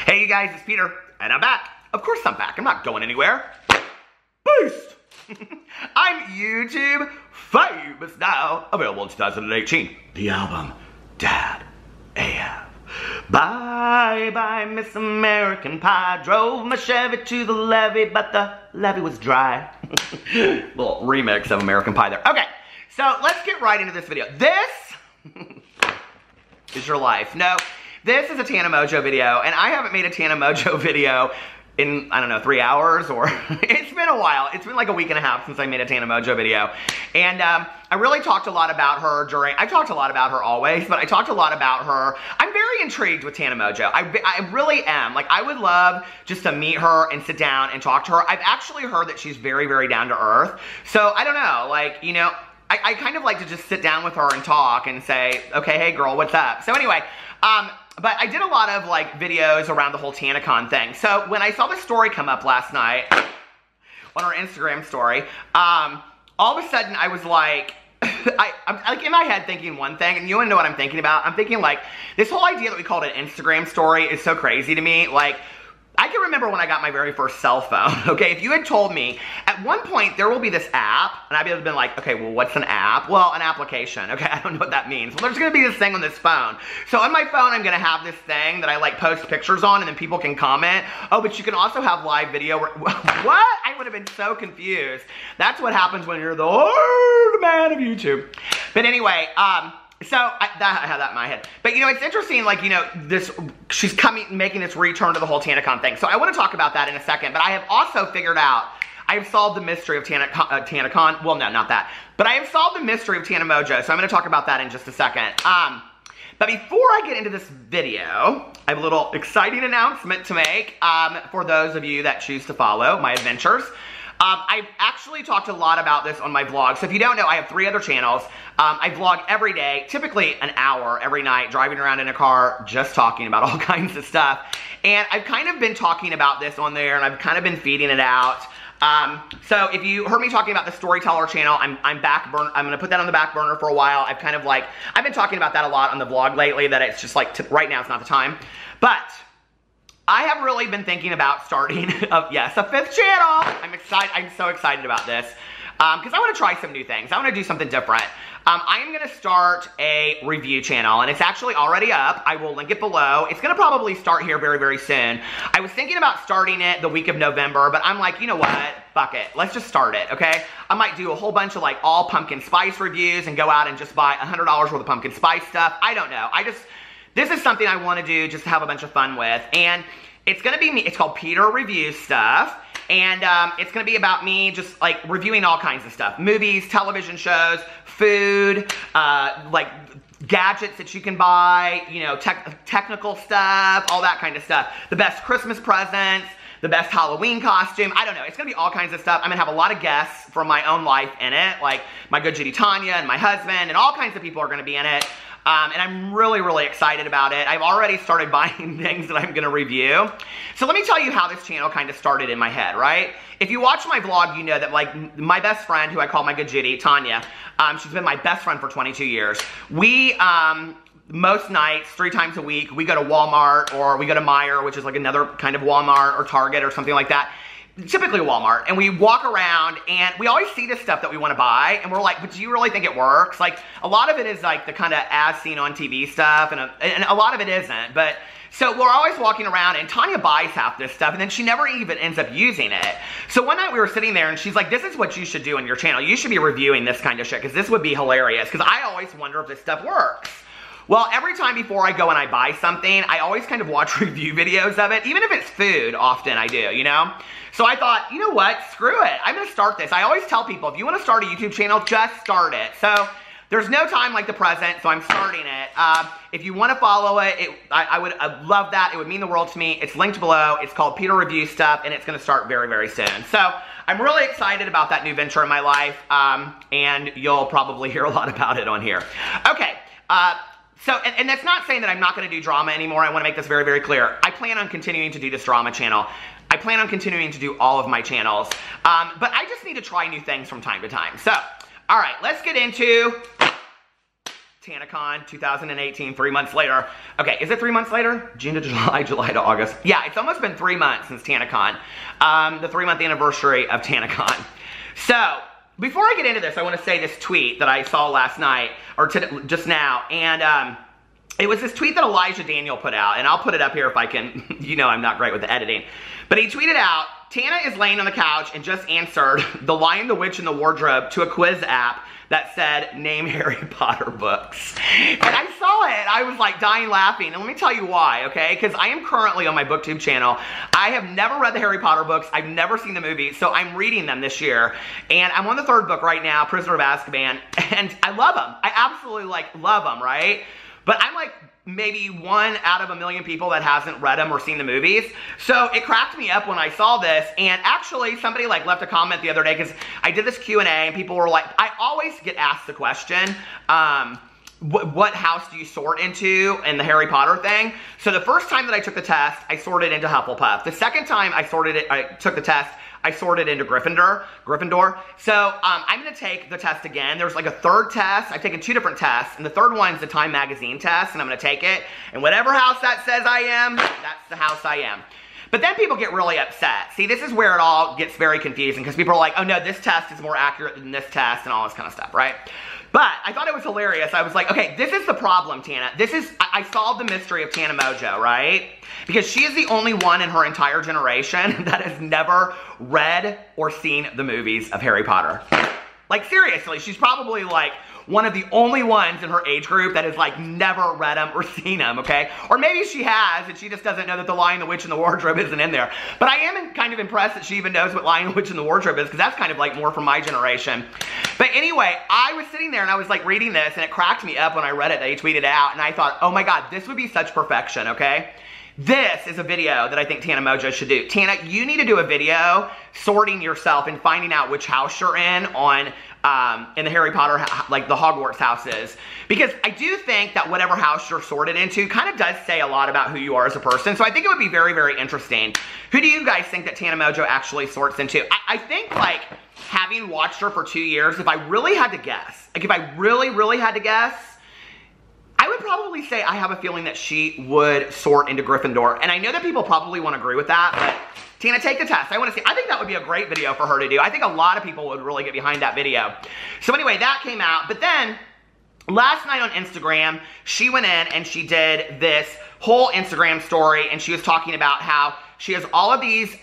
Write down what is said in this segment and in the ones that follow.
Hey you guys, it's Peter, and I'm back. Of course I'm back, I'm not going anywhere. Boost! I'm YouTube famous now, available in 2018. The album, Dad AF. Bye bye Miss American Pie. Drove my Chevy to the levee, but the levee was dry. Little remix of American Pie there. Okay, so let's get right into this video. This is your life. No, this is a Tana Mongeau video, and I haven't made a Tana Mongeau video in, I don't know, 3 hours, or it's been a while. It's been like a week and a half since I made a Tana Mongeau video. And I really talked a lot about her I talked a lot about her always, but I talked a lot about her. I'm very intrigued with Tana Mongeau. I really am. Like, I would love just to meet her and sit down and talk to her. I've actually heard that she's very, very down to earth. So, I don't know, like, you know, I kind of like to just sit down with her and talk and say, okay, hey girl, what's up? So anyway, but I did a lot of like videos around the whole Tanacon thing. So when I saw this story come up last night on her Instagram story, all of a sudden I was like, I'm like in my head thinking one thing, and you wanna know what I'm thinking about? I'm thinking like, this whole idea that we called an Instagram story is so crazy to me. Like, I can remember when I got my very first cell phone, okay? If you had told me, at one point there will be this app, and I'd have been like, okay, well, what's an app? Well, an application, okay? I don't know what that means. Well, there's gonna be this thing on this phone. So on my phone, I'm gonna have this thing that I like post pictures on, and then people can comment. Oh, but you can also have live video. What? I would have been so confused. That's what happens when you're the old man of YouTube. But anyway, so I had that in my head. But you know, it's interesting, like, you know, she's making this return to the whole Tanacon thing. So I want to talk about that in a second, but I have also figured out, I have solved the mystery of Tanacon. Well, no, not that. But I have solved the mystery of Tana Mongeau, so I'm going to talk about that in just a second. But before I get into this video, I have a little exciting announcement to make for those of you that choose to follow my adventures. I've actually talked a lot about this on my vlog. So if you don't know, I have 3 other channels. I vlog every day, typically an hour every night, driving around in a car, just talking about all kinds of stuff. And I've kind of been talking about this on there, and I've kind of been feeding it out. So if you heard me talking about the Storyteller channel, I'm gonna put that on the back burner for a while. I've been talking about that a lot on the vlog lately, that it's just like, right now it's not the time. But I have really been thinking about starting, yes, a 5th channel. I'm excited. I'm so excited about this because I want to try some new things. I want to do something different. I am going to start a review channel, and it's actually already up. I will link it below. It's going to probably start here very, very soon. I was thinking about starting it the week of November, but I'm like, you know what? Fuck it. Let's just start it, okay? I might do a whole bunch of like all pumpkin spice reviews and go out and just buy $100 worth of pumpkin spice stuff. I don't know. This is something I want to do just to have a bunch of fun with, and it's going to be me. It's called Peter Reviews Stuff, and it's going to be about me just like reviewing all kinds of stuff. Movies, television shows, food, like gadgets that you can buy, you know, technical stuff, all that kind of stuff. The best Christmas presents, the best Halloween costume. I don't know. It's going to be all kinds of stuff. I'm going to have a lot of guests from my own life in it, like my good Judy Tanya and my husband, and all kinds of people are going to be in it. And I'm really, really excited about it. I've already started buying things that I'm going to review. So let me tell you how this channel kind of started in my head, right? If you watch my vlog, you know that like my best friend, who I call my good Judy, Tanya, she's been my best friend for 22 years. We, most nights, 3 times a week, we go to Walmart, or we go to Meijer, which is like another kind of Walmart, or Target or something like that. Typically Walmart, and we walk around, and we always see this stuff that we want to buy, and we're like, but do you really think it works? Like, a lot of it is like the kind of as seen on TV stuff, and a lot of it isn't. But so we're always walking around, and Tanya buys half this stuff, and then she never even ends up using it. So one night we were sitting there, and she's like, this is what you should do on your channel. You should be reviewing this kind of shit, because this would be hilarious, because I always wonder if this stuff works. Well, every time before I go and I buy something, I always kind of watch review videos of it. Even if it's food, often I do, you know? So I thought, you know what? Screw it. I'm going to start this. I always tell people, if you want to start a YouTube channel, just start it. So there's no time like the present, so I'm starting it. If you want to follow it, I would love that. It would mean the world to me. It's linked below. It's called Peter Review Stuff, and it's going to start very, very soon. So I'm really excited about that new venture in my life, and you'll probably hear a lot about it on here. Okay. So, and that's not saying that I'm not going to do drama anymore. I want to make this very, very clear. I plan on continuing to do this drama channel. I plan on continuing to do all of my channels. But I just need to try new things from time to time. So, all right, let's get into Tanacon 2018, 3 months later. Okay, is it 3 months later? June to July, July to August. Yeah, it's almost been 3 months since Tanacon. The 3-month anniversary of Tanacon. So, before I get into this, I want to say this tweet that I saw last night, or just now, and it was this tweet that Elijah Daniel put out, and I'll put it up here if I can. You know I'm not great with the editing. But he tweeted out, Tana is laying on the couch and just answered The Lion, the Witch, and the Wardrobe to a quiz app that said, name Harry Potter books. And I saw it, I was like dying laughing. And let me tell you why, okay? Because I am currently on my BookTube channel. I have never read the Harry Potter books. I've never seen the movies, so I'm reading them this year. And I'm on the 3rd book right now, Prisoner of Azkaban, and I love them. I absolutely love them, right? But I'm like maybe 1 out of a million people that hasn't read them or seen the movies. So it cracked me up when I saw this, and actually somebody left a comment the other day, because I did this Q&A and people were like, I always get asked the question, what house do you sort into in the Harry Potter thing? So the first time that I took the test, I sorted into Hufflepuff. The second time I took the test, I sorted into Gryffindor. So I'm going to take the test again. There's like a 3rd test. I've taken 2 different tests, and the 3rd one's the Time Magazine test, and I'm going to take it. And whatever house that says I am, that's the house I am. But then people get really upset. See, this is where it all gets very confusing, because people are like, oh no, this test is more accurate than this test, and all this kind of stuff, right? But I thought it was hilarious. I was like, okay, this is the problem, Tana. I solved the mystery of Tana Mongeau, right? Because she is the only one in her entire generation that has never read or seen the movies of Harry Potter. Like, seriously, she's probably like one of the only ones in her age group that has never read them or seen them, okay? Or maybe she has, and she just doesn't know that The Lion, the Witch, and the Wardrobe isn't in there. But I am kind of impressed that she even knows what Lion, the Witch, and the Wardrobe is, because that's kind of more from my generation. But anyway, I was sitting there and I was reading this, and it cracked me up when I read it. They tweeted out, and I thought, oh my God, this would be such perfection, okay? This is a video that I think Tana Mongeau should do. Tana, you need to do a video sorting yourself and finding out which house you're in the Harry Potter, the Hogwarts houses. Because I do think that whatever house you're sorted into kind of does say a lot about who you are as a person. So I think it would be very, very interesting. Who do you guys think that Tana Mongeau actually sorts into? I think, having watched her for 2 years, if I really had to guess, if I really, really had to guess, I would probably say I have a feeling that she would sort into Gryffindor. And I know that people probably won't agree with that, but Tana, take the test. I want to see. I think that would be a great video for her to do. I think a lot of people would really get behind that video. So anyway, that came out. But then, last night on Instagram, she went in and she did this whole Instagram story, and she was talking about how she has all of these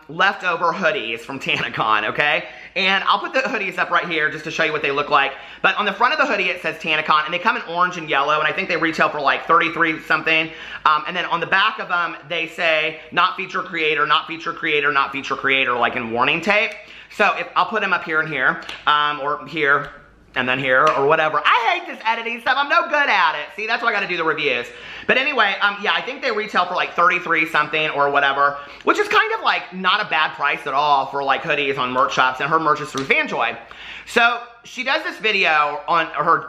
leftover hoodies from Tanacon, okay? And I'll put the hoodies up right here just to show you what they look like. But on the front of the hoodie, it says Tanacon, and they come in orange and yellow, and I think they retail for $33 something. And then on the back of them, they say, not feature creator, not feature creator, not feature creator, in warning tape. So I'll put them up here and here, or here, and then here, or whatever. I hate this editing stuff. I'm no good at it. See, that's why I gotta do the reviews. But anyway, yeah, I think they retail for $33 something or whatever, which is kind of not a bad price at all for hoodies on merch shops, and her merch is through Fanjoy. So she does this video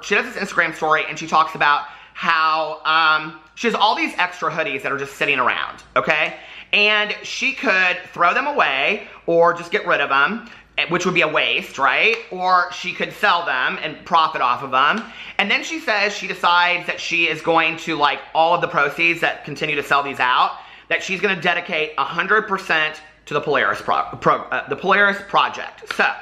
she does this Instagram story, and she talks about how she has all these extra hoodies that are just sitting around, okay? And she could throw them away or just get rid of them, which would be a waste, right? Or she could sell them and profit off of them. And then she says she decides that she is going to, all of the proceeds that continue to sell these out, that she's going to dedicate 100% to the Polaris Project. So,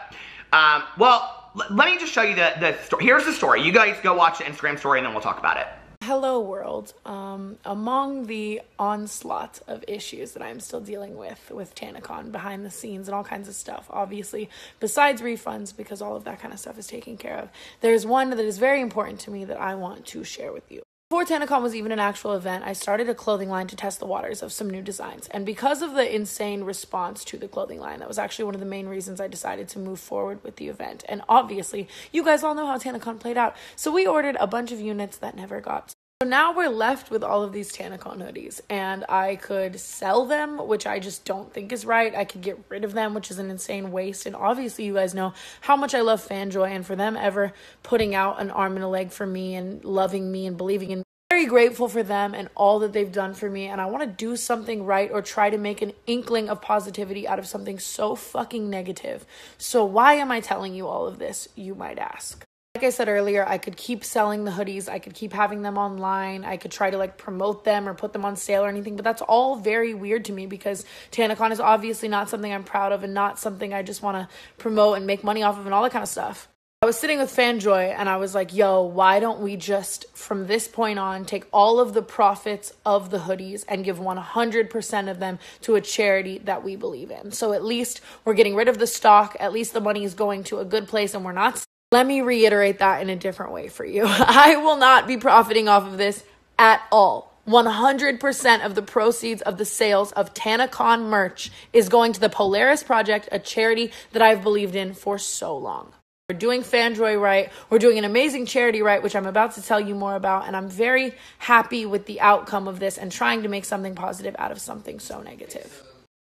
well, let me just show you the story. Here's the story. You guys go watch the Instagram story, and then we'll talk about it. Hello world. Among the onslaught of issues that I'm still dealing with Tanacon behind the scenes and all kinds of stuff, obviously, besides refunds, because all of that kind of stuff is taken care of, there's one that is very important to me that I want to share with you. Before Tanacon was even an actual event, I started a clothing line to test the waters of some new designs. And because of the insane response to the clothing line, that was actually one of the main reasons I decided to move forward with the event. And obviously, you guys all know how Tanacon played out. So we ordered a bunch of units that never got. So now we're left with all of these Tanacon hoodies, and I could sell them, which I just don't think is right. I could get rid of them, which is an insane waste. And obviously you guys know how much I love Fanjoy, and for them ever putting out an arm and a leg for me and loving me and believing in me. Very grateful for them and all that they've done for me, and I want to do something right or try to make an inkling of positivity out of something so fucking negative. So why am I telling you all of this, you might ask? Like I said earlier, I could keep selling the hoodies. I could keep having them online. I could try to like promote them or put them on sale or anything, but that's all very weird to me because Tanacon is obviously not something I'm proud of and not something I just want to promote and make money off of and all that kind of stuff. I was sitting with Fanjoy and I was like, yo, why don't we just, from this point on, take all of the profits of the hoodies and give 100% of them to a charity that we believe in. So at least we're getting rid of the stock. At least the money is going to a good place and we're not. Let me reiterate that in a different way for you. I will not be profiting off of this at all. 100% of the proceeds of the sales of Tanacon merch is going to the Polaris Project, a charity that I've believed in for so long. We're doing Fanjoy right. We're doing an amazing charity right, which I'm about to tell you more about. And I'm very happy with the outcome of this and trying to make something positive out of something so negative.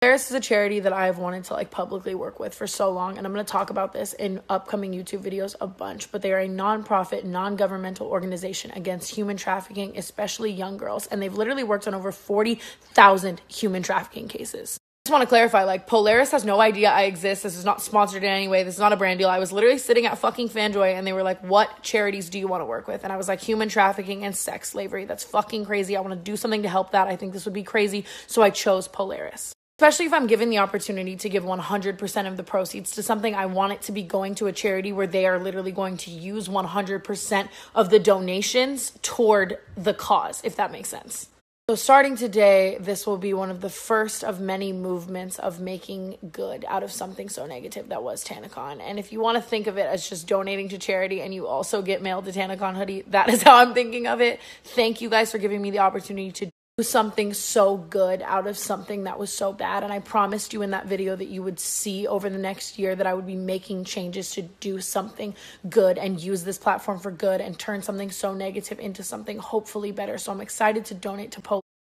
Polaris is a charity that I've wanted to like publicly work with for so long. And I'm going to talk about this in upcoming YouTube videos a bunch. But they are a nonprofit, non-governmental organization against human trafficking, especially young girls. And they've literally worked on over 40,000 human trafficking cases. I just want to clarify, like, Polaris has no idea I exist. This is not sponsored in any way. This is not a brand deal. I was literally sitting at fucking Fanjoy and they were like, what charities do you want to work with? And I was like, human trafficking and sex slavery. That's fucking crazy. I want to do something to help that. I think this would be crazy. So I chose Polaris. Especially if I'm given the opportunity to give 100% of the proceeds to something, I want it to be going to a charity where they are literally going to use 100% of the donations toward the cause, if that makes sense. So starting today, this will be one of the first of many movements of making good out of something so negative that was Tanacon. And if you want to think of it as just donating to charity and you also get mailed a Tanacon hoodie, that is how I'm thinking of it. Thank you guys for giving me the opportunity to do something so good out of something that was so bad. And I promised you in that video that you would see over the next year that I would be making changes to do something good and use this platform for good and turn something so negative into something hopefully better. So I'm excited to donate to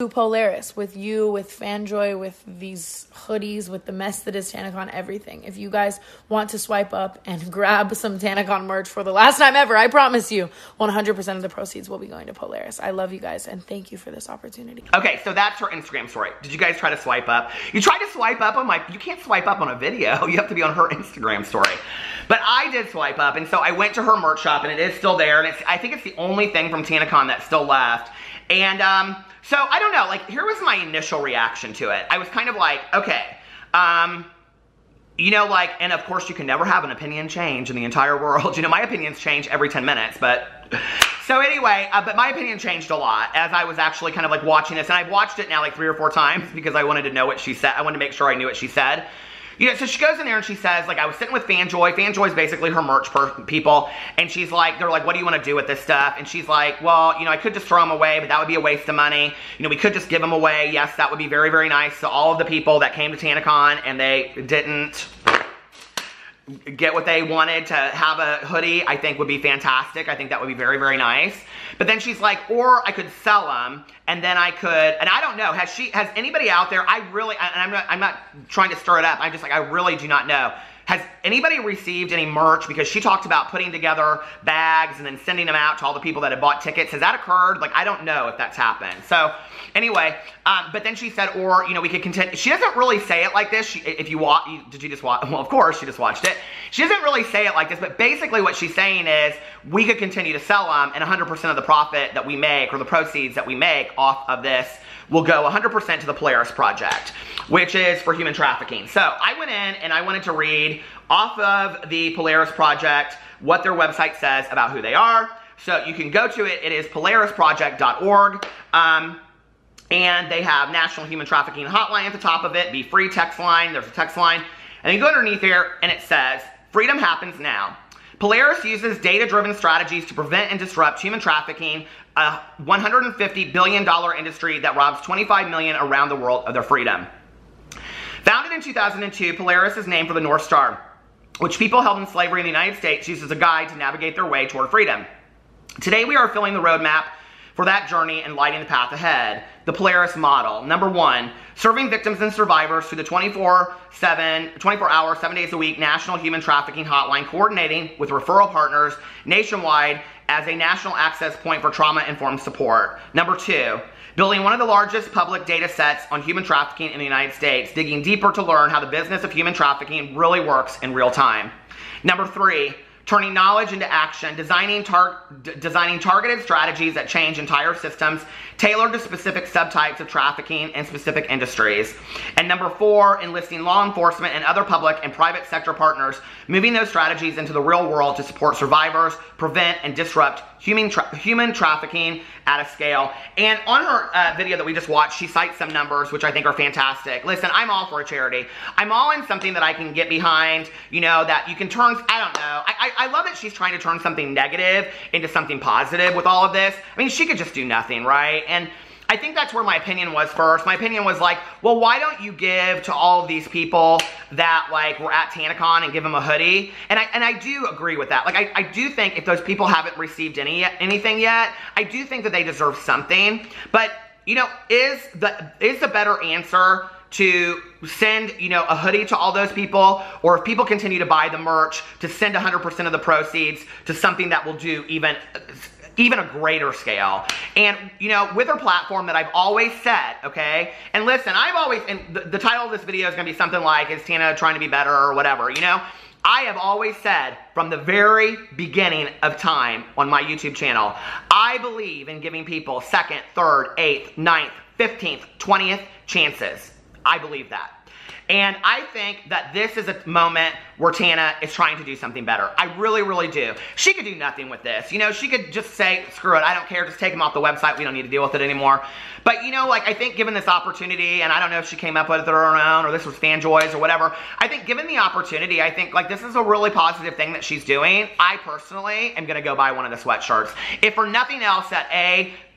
Polaris, with you, with Fanjoy, with these hoodies, with the mess that is Tanacon, everything. If you guys want to swipe up and grab some Tanacon merch for the last time ever, I promise you 100% of the proceeds will be going to Polaris. I love you guys and thank you for this opportunity. Okay, so that's her Instagram story. Did you guys try to swipe up? You tried to swipe up on you can't swipe up on a video. You have to be on her Instagram story. But I did swipe up, and so I went to her merch shop, and it is still there, and I think it's the only thing from Tanacon that's still left. And so I don't know, like, here was my initial reaction to it. I was kind of like, okay, you know, like, and of course you can never have an opinion change in the entire world. You know, my opinions change every 10 minutes, but so anyway, but my opinion changed a lot as I was actually kind of like watching this, and I've watched it now like 3 or 4 times because I wanted to know what she said. I wanted to make sure I knew what she said. You know, so she goes in there and she says, like, I was sitting with Fanjoy. Fanjoy's basically her merch people. And she's like, they're like, what do you want to do with this stuff? And she's like, well, you know, I could just throw them away, but that would be a waste of money. You know, we could just give them away. Yes, that would be very, very nice to all of the people that came to Tanacon and they didn't get what they wanted to have a hoodie. I think would be fantastic. I think that would be very, very nice. But then she's like, or I could sell them, and then I could, and I don't know, has anybody out there, and I'm not trying to stir it up, I'm just like, I really do not know. Has anybody received any merch? Because she talked about putting together bags and then sending them out to all the people that had bought tickets. Has that occurred? Like, I don't know if that's happened. So, anyway, but then she said, or, you know, we could continue. She doesn't really say it like this. If you watch, did you just watch? Well, of course, she just watched it. She doesn't really say it like this, but basically what she's saying is we could continue to sell them, and 100% of the profit that we make, or the proceeds that we make off of this, will go 100% to the Polaris Project, which is for human trafficking. So I went in and I wanted to read off of the Polaris Project what their website says about who they are. So you can go to it. It is polarisproject.org. And they have National Human Trafficking Hotline at the top of it, Be Free text line. There's a text line. And you go underneath here and it says, freedom happens now. Polaris uses data-driven strategies to prevent and disrupt human trafficking, a $150 billion industry that robs 25 million around the world of their freedom. Founded in 2002, Polaris is named for the North Star, which people held in slavery in the United States use as a guide to navigate their way toward freedom. Today we are filling the roadmap for that journey and lighting the path ahead. The Polaris model. Number 1, serving victims and survivors through the 24-hour, 7 days a week National Human Trafficking Hotline, coordinating with referral partners nationwide as a national access point for trauma-informed support. Number 2, building one of the largest public data sets on human trafficking in the United States, digging deeper to learn how the business of human trafficking really works in real time. Number 3, turning knowledge into action, designing targeted strategies that change entire systems, tailored to specific subtypes of trafficking and specific industries. And number 4, enlisting law enforcement and other public and private sector partners, moving those strategies into the real world to support survivors, prevent and disrupt human trafficking at a scale. And on her video that we just watched, she cites some numbers, which I think are fantastic. Listen, I'm all for a charity. I'm all in something that I can get behind, you know, that you can turn, I don't know. I love that she's trying to turn something negative into something positive with all of this. I mean, she could just do nothing, right? And I think that's where my opinion was first. My opinion was like, well, why don't you give to all of these people that like were at Tanacon and give them a hoodie? And I do agree with that. Like I do think if those people haven't received anything yet, I do think that they deserve something. But you know, is the better answer to send, you know, a hoodie to all those people, or if people continue to buy the merch, to send 100% of the proceeds to something that will do even a greater scale? And, you know, with her platform that I've always said, okay, and listen, I've always, and the title of this video is going to be something like, is Tana trying to be better or whatever, you know? I have always said from the very beginning of time on my YouTube channel, I believe in giving people 2nd, 3rd, 8th, 9th, 15th, 20th chances. I believe that. And I think that this is a moment where Tana is trying to do something better. I really, really do. She could do nothing with this. You know, she could just say, screw it, I don't care, just take them off the website, we don't need to deal with it anymore. But, you know, like, I think given this opportunity, and I don't know if she came up with it on her own, or this was FanJoy's or whatever, I think given the opportunity, I think, like, this is a really positive thing that she's doing. I personally am gonna go buy one of the sweatshirts. If for nothing else, that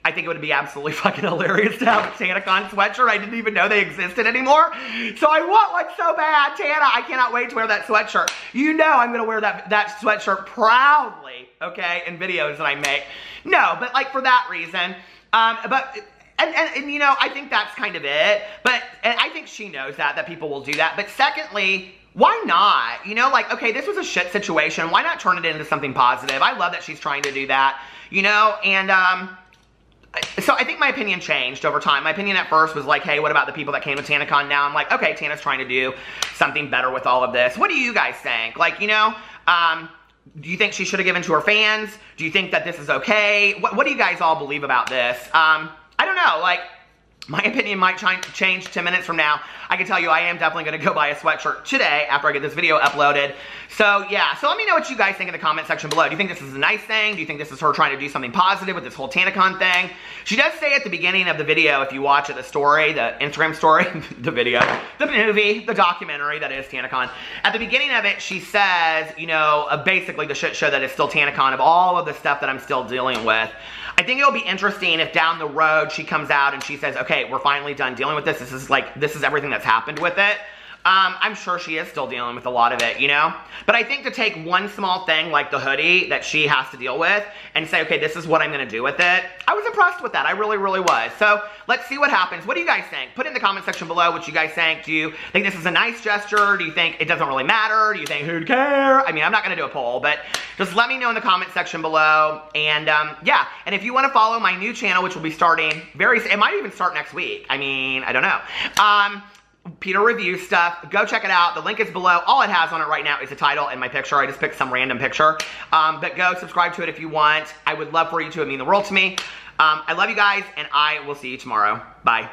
I think it would be absolutely fucking hilarious to have a Tanacon sweatshirt. I didn't even know they existed anymore. So I want one so bad. Tana, I cannot wait to wear that sweatshirt. You know I'm gonna wear that sweatshirt proudly, okay, in videos that I make. No, but like for that reason. And you know, I think that's kind of it. But and I think she knows that people will do that. But secondly, why not? You know, like, okay, this was a shit situation. Why not turn it into something positive? I love that she's trying to do that, you know, and so I think my opinion changed over time. My opinion at first was like, hey, what about the people that came to Tanacon? Now I'm like, okay, Tana's trying to do something better with all of this. What do you guys think? Like, you know, do you think she should have given to her fans? Do you think that this is okay? What do you guys all believe about this? I don't know, like, my opinion might change 10 minutes from now. I can tell you I am definitely going to go buy a sweatshirt today after I get this video uploaded. So, yeah. So, let me know what you guys think in the comment section below. Do you think this is a nice thing? Do you think this is her trying to do something positive with this whole Tanacon thing? She does say at the beginning of the video, if you watch it, the story, the Instagram story, the video, the movie, the documentary that is Tanacon. At the beginning of it, she says, you know, basically the shit show that is still Tanacon, of all of the stuff that I'm still dealing with. I think it'll be interesting if down the road she comes out and she says, okay, we're finally done dealing with this. This is everything that's happened with it. I'm sure she is still dealing with a lot of it, you know? But I think to take one small thing like the hoodie that she has to deal with and say, okay, this is what I'm going to do with it, I was impressed with that. I really, really was. So let's see what happens. What do you guys think? Put in the comment section below what you guys think. Do you think this is a nice gesture? Do you think it doesn't really matter? Do you think who'd care? I mean, I'm not going to do a poll, but just let me know in the comment section below. And yeah, and if you want to follow my new channel, which will be starting it might even start next week. I mean, I don't know. Peter review stuff. Go check it out. The link is below. All it has on it right now is a title and my picture. I just picked some random picture. But go subscribe to it if you want. I would love for you to. It would mean the world to me. I love you guys, and I will see you tomorrow. Bye.